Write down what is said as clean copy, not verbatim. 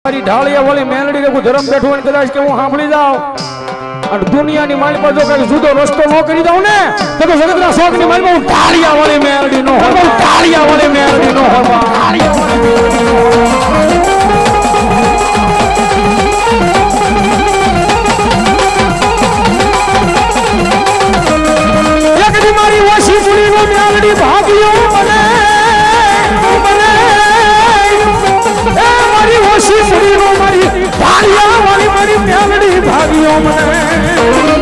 મારી ઢાળિયા વાળી મેલડી રે ધરમ બેઠો ને કદાચ કે હું સાંભળી જાઉં અને દુનિયાની મારી પર જો કઈ જુદો રસ્તો ન કરી દઉં ને તો જગતના શોખની મારી પર હું ઢાળિયા વાળી મેલડી નો હોય ઢાળિયા વાળી મેલડી નો હોય એકદી મારી ઓછી પૂરી નો મેલડી ભાગ્યો મને મારી ઓછી પૂરી નો મારી ઢાળિયા વાળી મારી મેલડી ભાગ્યો મને